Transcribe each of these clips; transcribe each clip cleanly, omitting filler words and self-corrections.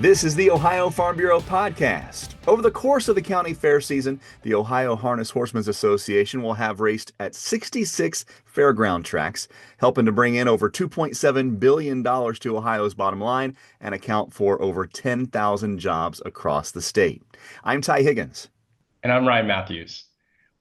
This is the Ohio Farm Bureau podcast. Over the course of the county fair season, the Ohio Harness Horsemen's Association will have raced at 66 fairground tracks, helping to bring in over $2.7 billion to Ohio's bottom line and account for over 10,000 jobs across the state. I'm Ty Higgins. And I'm Ryan Matthews.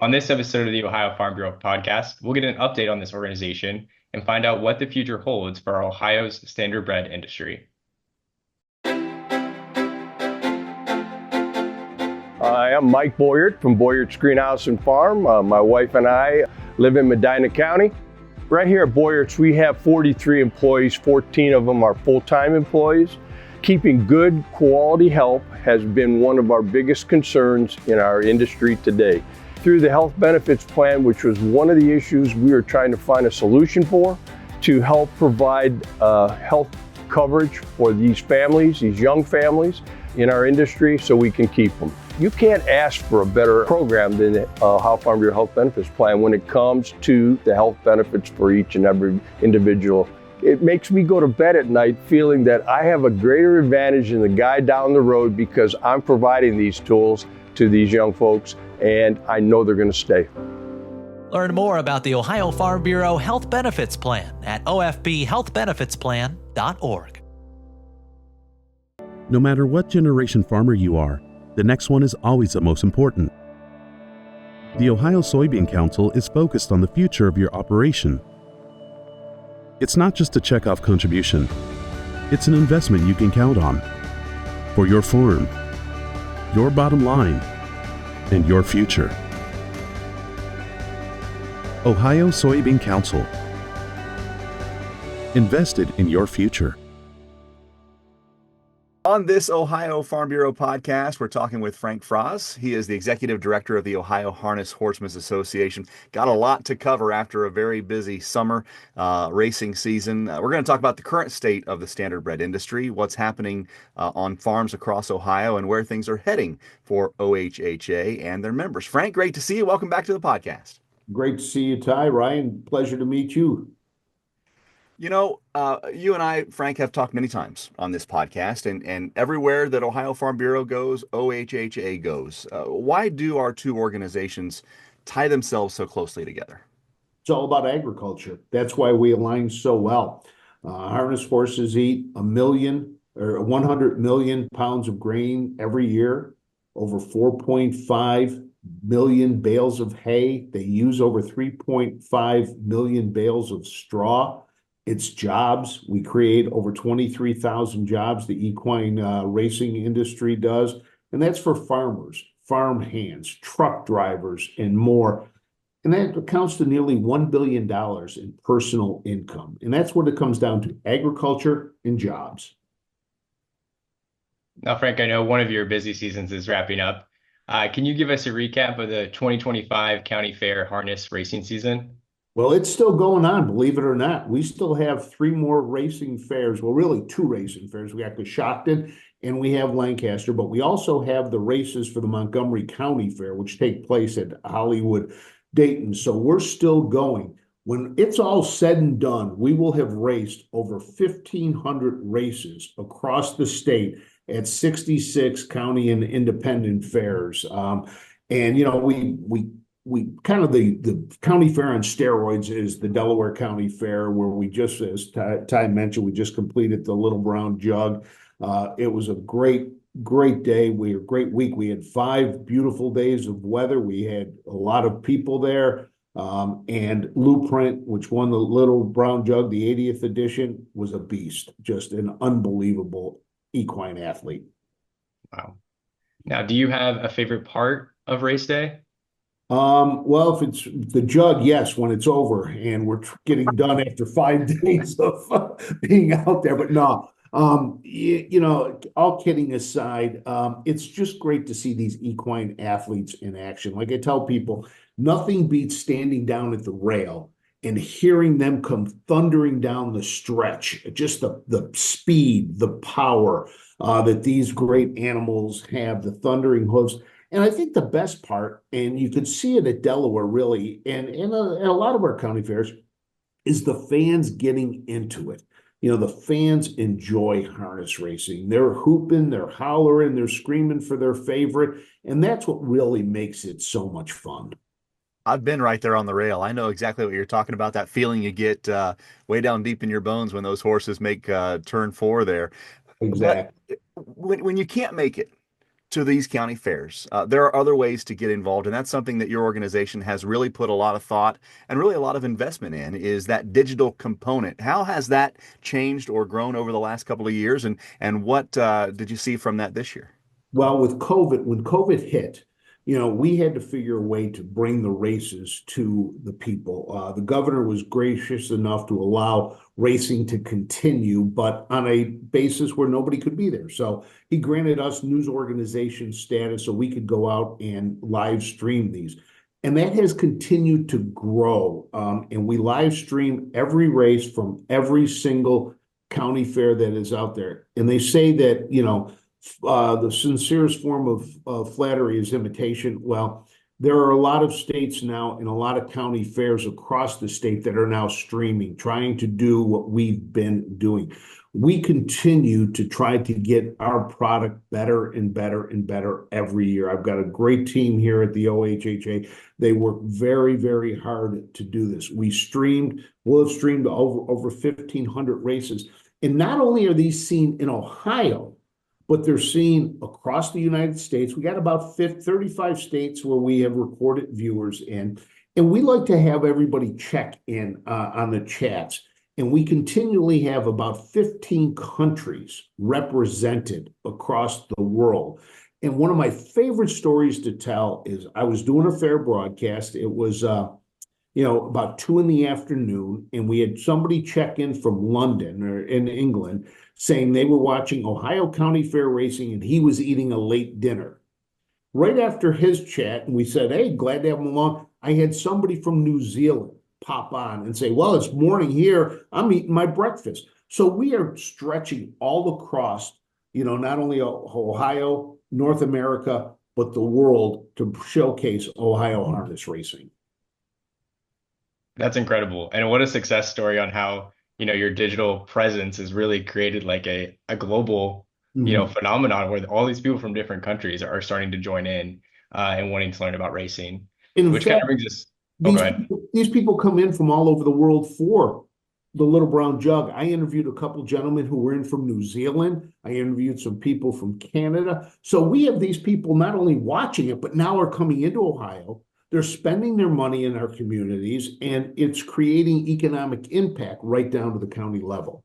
On this episode of the Ohio Farm Bureau podcast, we'll get an update on this organization and find out what the future holds for Ohio's standardbred industry. Hi, I'm Mike Boyert from Boyert's Greenhouse and Farm. My wife and I live in Medina County. Right here at Boyert's, we have 43 employees. 14 of them are full-time employees. Keeping good quality help has been one of our biggest concerns in our industry today. Through the health benefits plan, which was one of the issues we were trying to find a solution for, to help provide health coverage for these families, these young families in our industry, so we can keep them. You can't ask for a better program than the Ohio Farm Bureau Health Benefits Plan when it comes to the health benefits for each and every individual. It makes me go to bed at night feeling that I have a greater advantage than the guy down the road because I'm providing these tools to these young folks, and I know they're going to stay. Learn more about the Ohio Farm Bureau Health Benefits Plan at ofbhealthbenefitsplan.org. No matter what generation farmer you are, the next one is always the most important. The Ohio Soybean Council is focused on the future of your operation. It's not just a checkoff contribution. It's an investment you can count on for your farm, your bottom line, and your future. Ohio Soybean Council. Invested in your future. On this Ohio Farm Bureau podcast, we're talking with Frank Froz. He is the executive director of the Ohio Harness Horsemen's Association. Got a lot to cover after a very busy summer racing season. We're going to talk about the current state of the standardbred industry, what's happening on farms across Ohio, and where things are heading for OHHA and their members. Frank, great to see you. Welcome back to the podcast. Great to see you, Ty. Ryan, pleasure to meet you. You know, you and I, Frank, have talked many times on this podcast, and everywhere that Ohio Farm Bureau goes, OHHA goes. Why do our two organizations tie themselves so closely together? It's all about agriculture. That's why we align so well. Harness horses eat 100 million pounds of grain every year, over 4.5 million bales of hay. They use over 3.5 million bales of straw. It's jobs. We create over 23,000 jobs, the equine racing industry does. And that's for farmers, farm hands, truck drivers, and more. And that accounts to nearly $1 billion in personal income. And that's what it comes down to, agriculture and jobs. Now, Frank, I know one of your busy seasons is wrapping up. Can you give us a recap of the 2025 County Fair Harness racing season? Well, it's still going on, believe it or not. We still have 3 more racing fairs. Well, really 2 racing fairs. We got Coshocton and we have Lancaster, but we also have the races for the Montgomery County Fair, which take place at Hollywood, Dayton. So we're still going. When it's all said and done, we will have raced over 1,500 races across the state at 66 county and independent fairs. And, you know, we kind of the county fair on steroids is the Delaware County Fair, where we just, as Ty mentioned, we just completed the Little Brown Jug. It was a great day. Great week. We had 5 beautiful days of weather. We had a lot of people there. And Blueprint, which won the Little Brown Jug, the 80th edition, was a beast. Just an unbelievable equine athlete. Wow. Now, do you have a favorite part of race day? Well, if it's the jug, yes, when it's over and we're getting done after 5 days of being out there, but no, you know, all kidding aside, it's just great to see these equine athletes in action. Like I tell people, nothing beats standing down at the rail and hearing them come thundering down the stretch, just the speed, the power, that these great animals have, the thundering hooves. And I think the best part, and you could see it at Delaware really, and a lot of our county fairs, is the fans getting into it. The fans enjoy harness racing. They're hooping, they're hollering, they're screaming for their favorite, and that's what really makes it so much fun. I've been right there on the rail. I know exactly what you're talking about. That feeling you get way down deep in your bones when those horses make turn four there. But Exactly. when you can't make it to these county fairs, there are other ways to get involved, and that's something that your organization has really put a lot of thought and really a lot of investment in. Is that digital component? How has that changed or grown over the last couple of years, and what did you see from that this year? Well, when COVID hit, we had to figure a way to bring the races to the people. The governor was gracious enough to allow racing to continue, but on a basis where nobody could be there. So he granted us news organization status so we could go out and live stream these. And that has continued to grow. And we live stream every race from every single county fair that is out there. And they say that, the sincerest form of flattery is imitation. Well, there are a lot of states now and a lot of county fairs across the state that are now streaming, trying to do what we've been doing. We continue to try to get our product better and better and better every year. I've got a great team here at the OHHA. They work very, very hard to do this. We'll have streamed over 1,500 races. And not only are these seen in Ohio, but they're seen across the United States. We got about 35 states where we have recorded viewers in, and we like to have everybody check in on the chats. And we continually have about 15 countries represented across the world. And one of my favorite stories to tell is I was doing a fair broadcast. It was about 2 p.m, and we had somebody check in from London or in England saying they were watching Ohio County Fair racing and he was eating a late dinner. Right after his chat, and we said, hey, glad to have him along, I had somebody from New Zealand pop on and say, well, it's morning here, I'm eating my breakfast. So we are stretching all across, not only Ohio, North America, but the world to showcase Ohio harness racing. That's incredible. And what a success story on how, your digital presence has really created like a global, phenomenon where all these people from different countries are starting to join in and wanting to learn about racing, In which kind fact, of brings us, oh, go ahead. these people come in from all over the world for the Little Brown Jug. I interviewed a couple gentlemen who were in from New Zealand. I interviewed some people from Canada. So we have these people not only watching it, but now are coming into Ohio. They're spending their money in our communities, and it's creating economic impact right down to the county level.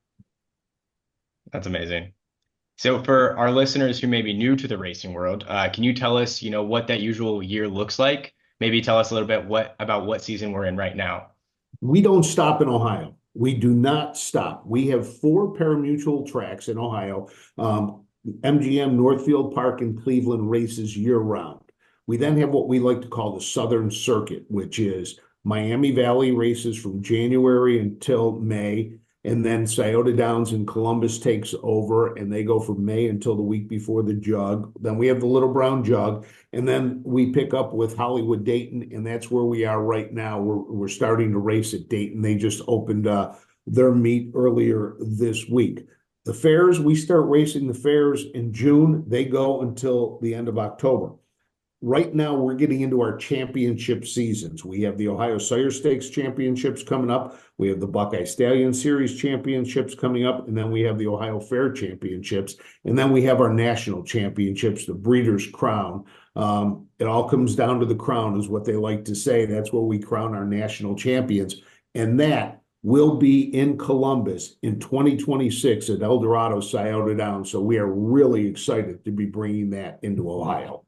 That's amazing. So for our listeners who may be new to the racing world, can you tell us, what that usual year looks like? Maybe tell us a little bit about what season we're in right now. We don't stop in Ohio. We do not stop. We have 4 parimutuel tracks in Ohio. MGM Northfield Park in Cleveland races year round. We then have what we like to call the Southern Circuit, which is Miami Valley races from January until May, and then Scioto Downs in Columbus takes over, and they go from May until the week before the Jug. Then we have the Little Brown Jug, and then we pick up with Hollywood Dayton, and that's where we are right now. We're starting to race at Dayton. They just opened their meet earlier this week. The fairs, we start racing the fairs in June. They go until the end of October. Right now, we're getting into our championship seasons. We have the Ohio Sire Stakes Championships coming up. We have the Buckeye Stallion Series Championships coming up. And then we have the Ohio Fair Championships. And then we have our national championships, the Breeders' Crown. It all comes down to the crown, is what they like to say. That's where we crown our national champions. And that will be in Columbus in 2026 at El Dorado, Scioto Downs. So we are really excited to be bringing that into Ohio.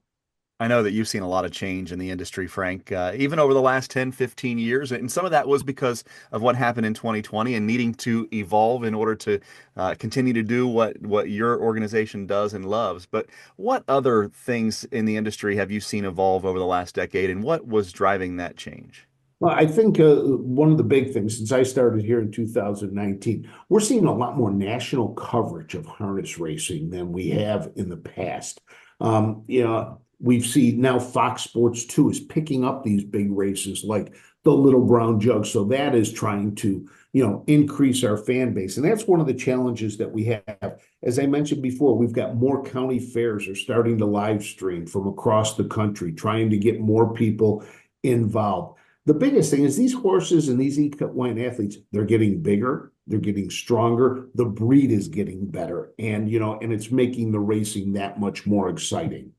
I know that you've seen a lot of change in the industry, Frank, even over the last 10, 15 years. And some of that was because of what happened in 2020 and needing to evolve in order to continue to do what your organization does and loves. But what other things in the industry have you seen evolve over the last decade, and what was driving that change? Well, I think one of the big things since I started here in 2019, we're seeing a lot more national coverage of harness racing than we have in the past. We've seen now Fox Sports 2 is picking up these big races like the Little Brown Jug. So that is trying to increase our fan base. And that's one of the challenges that we have. As I mentioned before, we've got more county fairs are starting to live stream from across the country, trying to get more people involved. The biggest thing is these horses and these equine athletes, they're getting bigger, they're getting stronger, the breed is getting better, and and it's making the racing that much more exciting.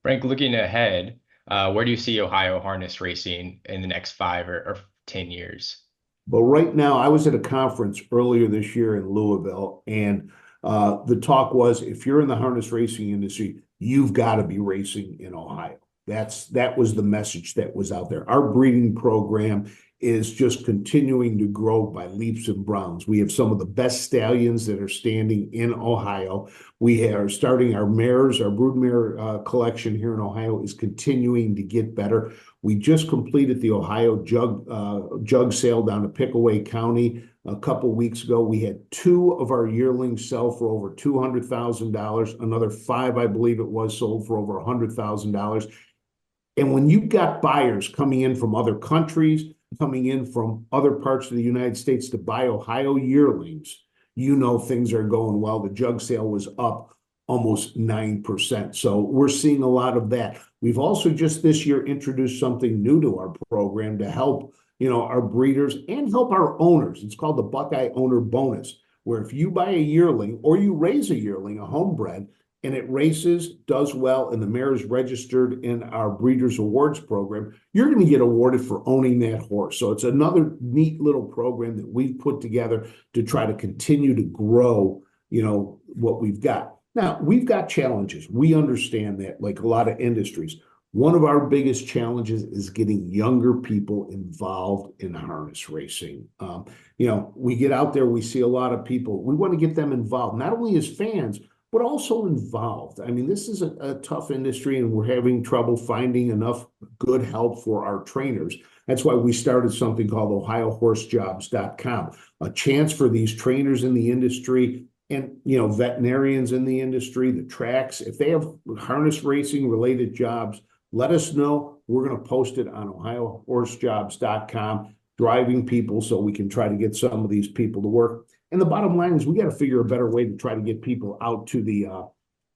Frank, looking ahead, where do you see Ohio harness racing in the next 5 or 10 years? But right now, I was at a conference earlier this year in Louisville, and the talk was, if you're in the harness racing industry, you've got to be racing in Ohio. That was the message that was out there. Our breeding program is just continuing to grow by leaps and bounds. We have some of the best stallions that are standing in Ohio. We are starting our mares, our broodmare collection here in Ohio is continuing to get better. We just completed the Ohio jug sale down to Pickaway County a couple weeks ago. We had 2 of our yearlings sell for over $200,000. Another 5, I believe it was, sold for over $100,000. And when you've got buyers coming in from other countries, coming in from other parts of the United States to buy Ohio yearlings, things are going well. The jug sale was up almost 9%. So we're seeing a lot of that. We've also just this year introduced something new to our program to help, our breeders and help our owners. It's called the Buckeye Owner Bonus, where if you buy a yearling or you raise a yearling, a homebred, and it races, does well, and the mare is registered in our Breeders' Awards program, you're going to get awarded for owning that horse. So it's another neat little program that we've put together to try to continue to grow, what we've got. Now, we've got challenges. We understand that, like a lot of industries. One of our biggest challenges is getting younger people involved in harness racing. We get out there, we see a lot of people. We want to get them involved, not only as fans, but also involved. I mean, this is a tough industry, and we're having trouble finding enough good help for our trainers. That's why we started something called OhioHorseJobs.com, a chance for these trainers in the industry and, veterinarians in the industry, the tracks. If they have harness racing related jobs, let us know. We're going to post it on OhioHorseJobs.com, driving people, so we can try to get some of these people to work. And the bottom line is we got to figure a better way to try to get people out to the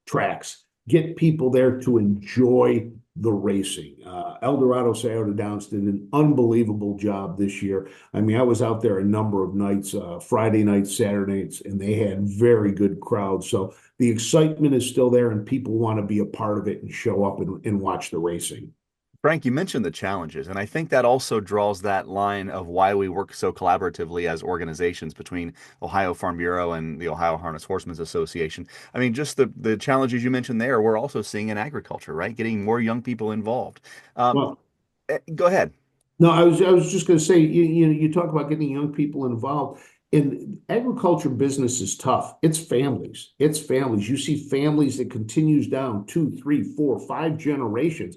tracks, get people there to enjoy the racing. Eldorado Scioto Downs did an unbelievable job this year. I mean, I was out there a number of nights, Friday nights, Saturday nights, and they had very good crowds. So the excitement is still there, and people want to be a part of it and show up and watch the racing. Frank, you mentioned the challenges, and I think that also draws that line of why we work so collaboratively as organizations between Ohio Farm Bureau and the Ohio Harness Horsemen's Association. I mean, just the challenges you mentioned there, we're also seeing in agriculture, right? Getting more young people involved. Well, Go ahead. no, I was just going to say, you talk about getting young people involved. In agriculture, business is tough. It's families. It's families. You see families that continues down 2, 3, 4, 5 generations.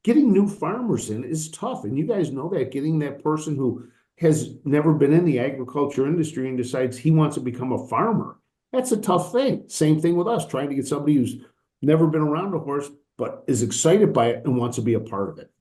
Getting new farmers in is tough. And you guys know that, getting that person who has never been in the agriculture industry and decides he wants to become a farmer, that's a tough thing. Same thing with us, trying to get somebody who's never been around a horse, but is excited by it and wants to be a part of it.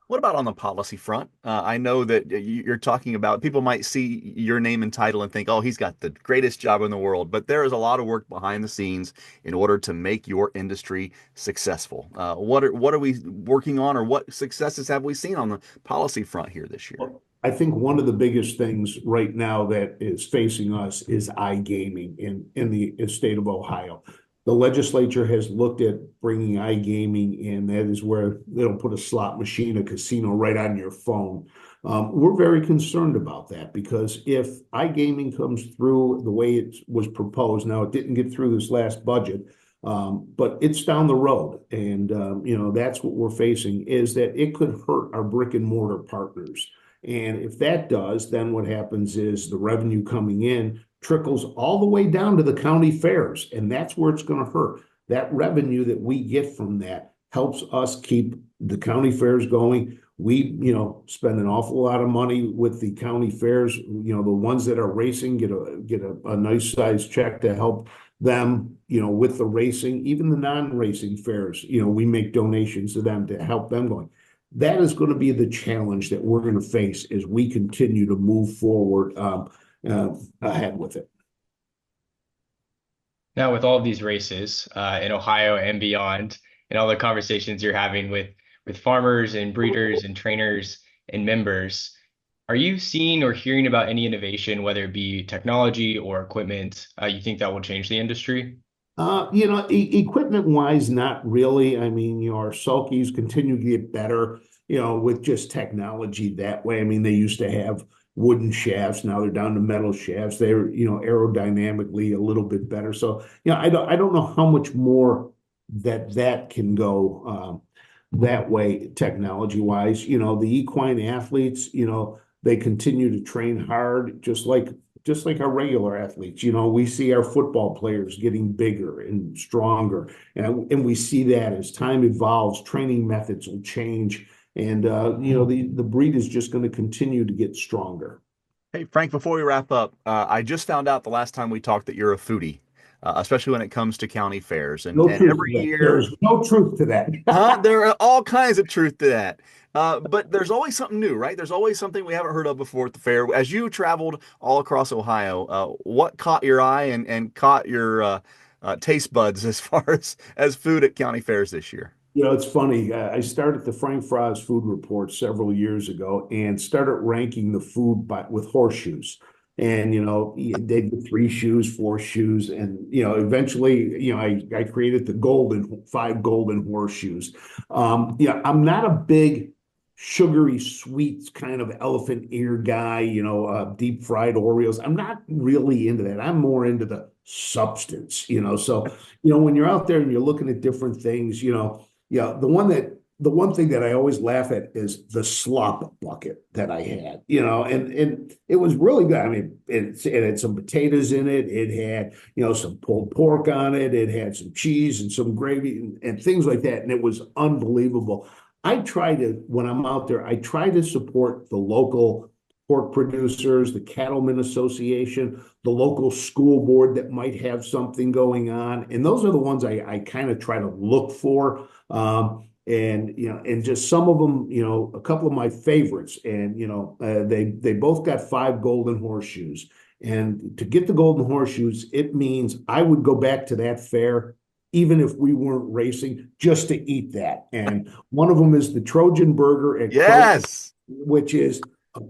What about on the policy front? I know that you're talking about, people might see your name and title and think, oh, he's got the greatest job in the world. But there is a lot of work behind the scenes in order to make your industry successful. What are we working on, or what successes have we seen on the policy front here this year? Well, I think one of the biggest things right now that is facing us is iGaming in the state of Ohio. The legislature has looked at bringing iGaming in. That is where they'll put a slot machine, a casino right on your phone. We're very concerned about that, because if iGaming comes through the way it was proposed, now it didn't get through this last budget, but it's down the road. And, that's what we're facing, is that it could hurt our brick and mortar partners. And if that does, then what happens is the revenue coming in trickles all the way down to the county fairs, and that's where it's going to hurt. That revenue that we get from that helps us keep the county fairs going. We, spend an awful lot of money with the county fairs. The ones that are racing get a nice size check to help them, with the racing. Even the non-racing fairs, we make donations to them to help them going. that is going to be the challenge that we're going to face as we continue to move forward ahead with it. Now, with all of these races in Ohio and beyond, and all the conversations you're having with farmers and breeders and trainers and members, are you seeing or hearing about any innovation, whether it be technology or equipment, you think that will change the industry? Equipment wise, not really. I mean, our sulkies continue to get better, with just technology that way. I mean, they used to have wooden shafts. Now they're down to metal shafts. They're, aerodynamically a little bit better. So, I don't know how much more that can go that way technology wise. The equine athletes, they continue to train hard, just like our regular athletes. We see our football players getting bigger and stronger, and we see that as time evolves, training methods will change, and the breed is just going to continue to get stronger. Hey, Frank, before we wrap up, I just found out the last time we talked that you're a foodie, especially when it comes to county fairs. No And truth every to that. year, There's no truth to that. there are all kinds of truth to that. But there's always something new, right? There's always something we haven't heard of before at the fair. As you traveled all across Ohio, what caught your eye and caught your taste buds as far as food at county fairs this year? It's funny. I started the Frank Frost Food Report several years ago and started ranking the food with horseshoes. And, they did 3 shoes, 4 shoes. And, eventually, I created the 5 golden horseshoes. I'm not a big sugary sweet kind of elephant ear guy, deep fried Oreos. I'm not really into that. I'm more into the substance, so, when you're out there and you're looking at different things, the one thing that I always laugh at is the slop bucket that I had, and it was really good. I mean, it had some potatoes in it. It had, some pulled pork on it. It had some cheese and some gravy and things like that. And it was unbelievable. When I'm out there, I try to support the local pork producers, the Cattlemen Association, the local school board that might have something going on. And those are the ones I kind of try to look for. And just some of them, a couple of my favorites, and they both got 5 golden horseshoes. And to get the golden horseshoes, it means I would go back to that fair even if we weren't racing, just to eat that. And one of them is the Trojan Burger at Yes, which is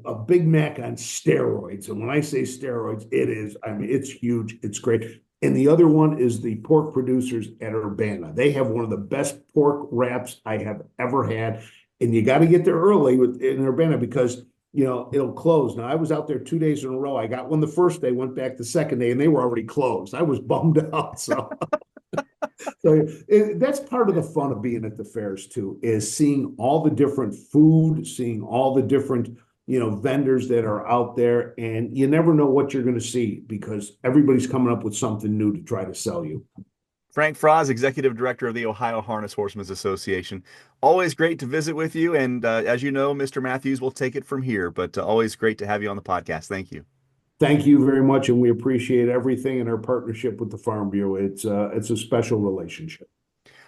a Big Mac on steroids. And when I say steroids, it's huge. It's great. And the other one is the pork producers at Urbana. They have one of the best pork wraps I have ever had. And you got to get there early in Urbana because, it'll close. Now, I was out there 2 days in a row. I got one the first day, went back the second day, and they were already closed. I was bummed out. So, that's part of the fun of being at the fairs, too, is seeing all the different food, seeing all the different vendors that are out there, and you never know what you're going to see because everybody's coming up with something new to try to sell you. Frank Frost, Executive Director of the Ohio Harness Horsemen's Association. Always great to visit with you. And as you know, Mr. Matthews will take it from here, but always great to have you on the podcast. Thank you. Thank you very much. And we appreciate everything in our partnership with the Farm Bureau. It's a special relationship.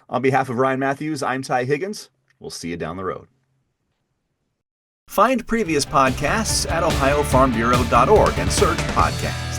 On behalf of Ryan Matthews, I'm Ty Higgins. We'll see you down the road. Find previous podcasts at ohiofarmbureau.org and search podcasts.